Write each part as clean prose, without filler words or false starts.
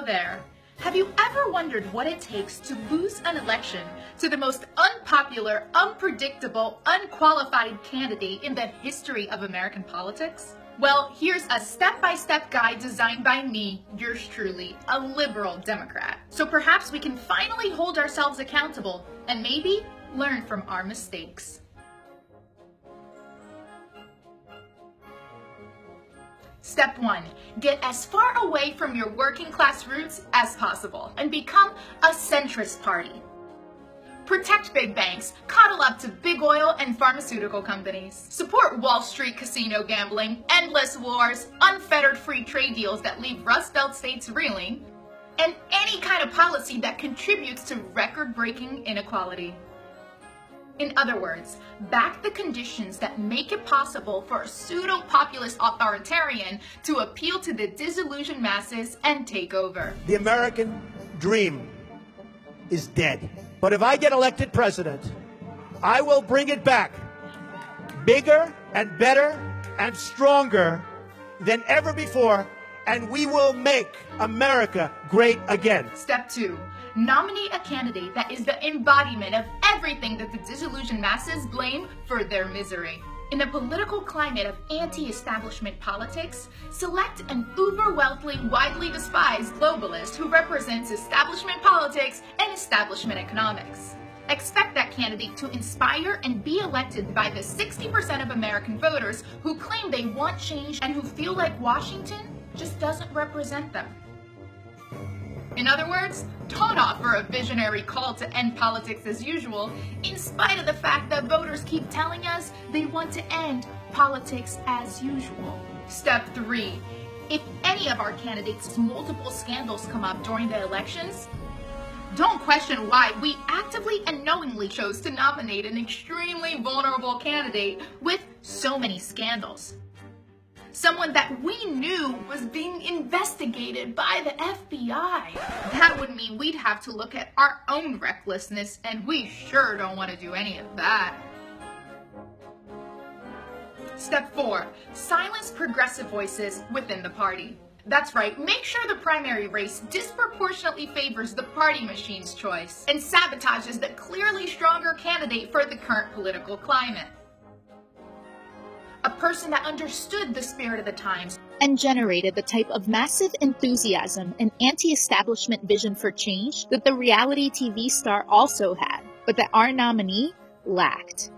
there. Have you ever wondered what it takes to lose an election to the most unpopular, unpredictable, unqualified candidate in the history of American politics? Well, here's a step-by-step guide designed by me, yours truly, a liberal Democrat. So perhaps we can finally hold ourselves accountable and maybe learn from our mistakes. Step 1. Get as far away from your working class roots as possible and become a centrist party. Protect big banks, coddle up to big oil and pharmaceutical companies. Support Wall Street casino gambling, endless wars, unfettered free trade deals that leave Rust Belt states reeling, and any kind of policy that contributes to record-breaking inequality. In other words, back the conditions that make it possible for a pseudo-populist authoritarian to appeal to the disillusioned masses and take over. The American dream is dead. But if I get elected president, I will bring it back bigger and better and stronger than ever before, and we will make America great again. Step 2. Nominate a candidate that is the embodiment of everything that the disillusioned masses blame for their misery. In a political climate of anti-establishment politics, select an uber-wealthy, widely despised globalist who represents establishment politics and establishment economics. Expect that candidate to inspire and be elected by the 60% of American voters who claim they want change and who feel like Washington just doesn't represent them. In other words, don't offer a visionary call to end politics as usual, in spite of the fact that voters keep telling us they want to end politics as usual. Step 3. If any of our candidates' multiple scandals come up during the elections, don't question why we actively and knowingly chose to nominate an extremely vulnerable candidate with so many scandals. Someone that we knew was being investigated by the FBI. That would mean we'd have to look at our own recklessness, and we sure don't want to do any of that. Step 4. Silence progressive voices within the party. That's right, make sure the primary race disproportionately favors the party machine's choice and sabotages the clearly stronger candidate for the current political climate. A person that understood the spirit of the times and generated the type of massive enthusiasm and anti-establishment vision for change that the reality TV star also had, but that our nominee lacked.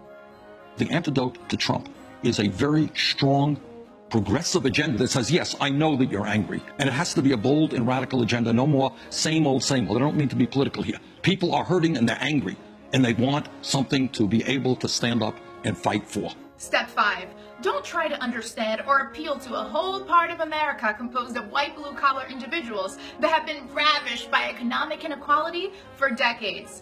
The antidote to Trump is a very strong, progressive agenda that says, yes, I know that you're angry. And it has to be a bold and radical agenda, no more same old, same old. I don't mean to be political here. People are hurting and they're angry, and they want something to be able to stand up and fight for. Step 5. Don't try to understand or appeal to a whole part of America composed of white blue-collar individuals that have been ravished by economic inequality for decades.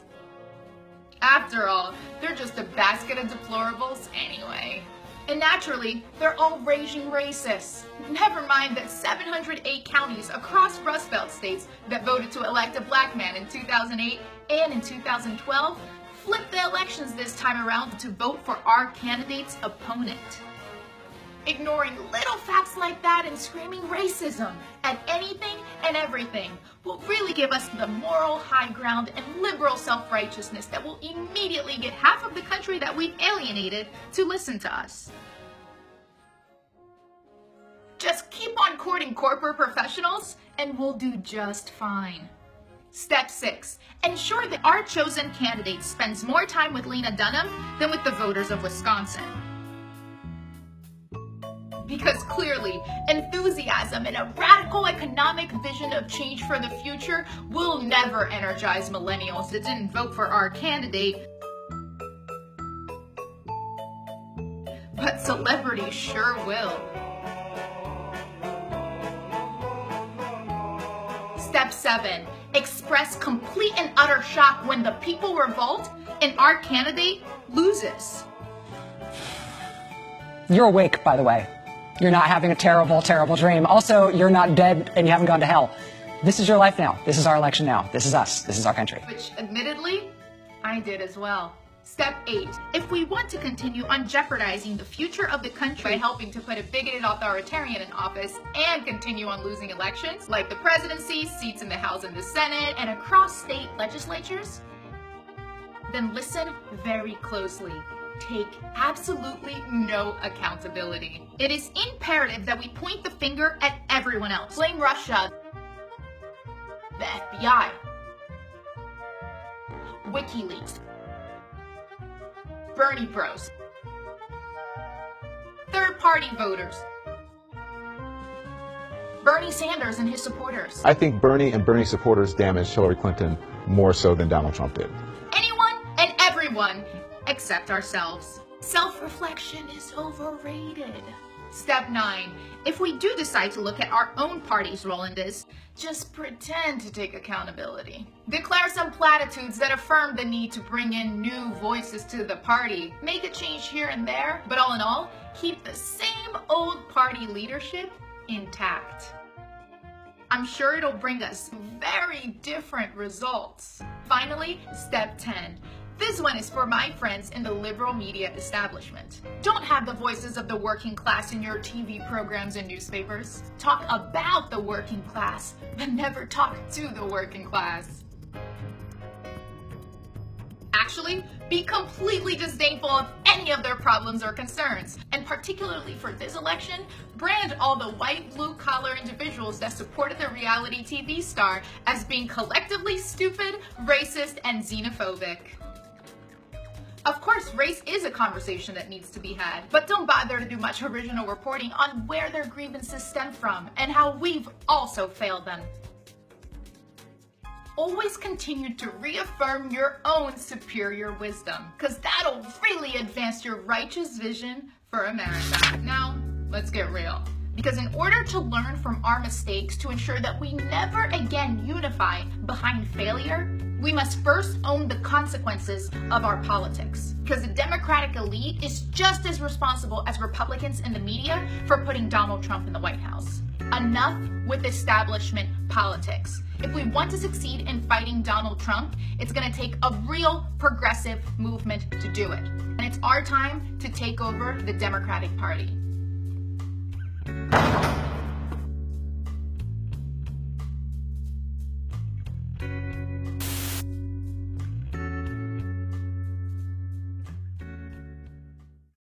After all, they're just a basket of deplorables anyway. And naturally, they're all raging racists. Never mind that 708 counties across Rust Belt states that voted to elect a black man in 2008 and in 2012 flipped the elections this time around to vote for our candidate's opponent. Ignoring little facts like that and screaming racism at anything and everything will really give us the moral high ground and liberal self-righteousness that will immediately get half of the country that we've alienated to listen to us. Just keep on courting corporate professionals and we'll do just fine. Step 6. Ensure that our chosen candidate spends more time with Lena Dunham than with the voters of Wisconsin. Because clearly, enthusiasm and a radical economic vision of change for the future will never energize millennials that didn't vote for our candidate. But celebrities sure will. Step 7. Express complete and utter shock when the people revolt and our candidate loses. You're awake, by the way. You're not having a terrible, terrible dream. Also, you're not dead and you haven't gone to hell. This is your life now. This is our election now. This is us. This is our country. Which, admittedly, I did as well. Step 8. If we want to continue on jeopardizing the future of the country by helping to put a bigoted authoritarian in office and continue on losing elections, like the presidency, seats in the House and the Senate, and across state legislatures, then listen very closely. Take absolutely no accountability. It is imperative that we point the finger at everyone else. Blame Russia, the FBI, WikiLeaks, Bernie Bros, third-party voters, Bernie Sanders and his supporters. I think Bernie and Bernie supporters damaged Hillary Clinton more so than Donald Trump did. Anyone and everyone except ourselves. Self-reflection is overrated. Step 9. If we do decide to look at our own party's role in this, just pretend to take accountability. Declare some platitudes that affirm the need to bring in new voices to the party. Make a change here and there, but all in all, keep the same old party leadership intact. I'm sure it'll bring us very different results. Finally, step 10. This one is for my friends in the liberal media establishment. Don't have the voices of the working class in your TV programs and newspapers. Talk about the working class, but never talk to the working class. Actually, be completely disdainful of any of their problems or concerns. And particularly for this election, brand all the white, blue-collar individuals that supported the reality TV star as being collectively stupid, racist, and xenophobic. Of course, race is a conversation that needs to be had, but don't bother to do much original reporting on where their grievances stem from and how we've also failed them. Always continue to reaffirm your own superior wisdom, because that'll really advance your righteous vision for America. Now, let's get real. Because in order to learn from our mistakes to ensure that we never again unify behind failure, we must first own the consequences of our politics. Because the Democratic elite is just as responsible as Republicans in the media for putting Donald Trump in the White House. Enough with establishment politics. If we want to succeed in fighting Donald Trump, it's going to take a real progressive movement to do it. And it's our time to take over the Democratic Party.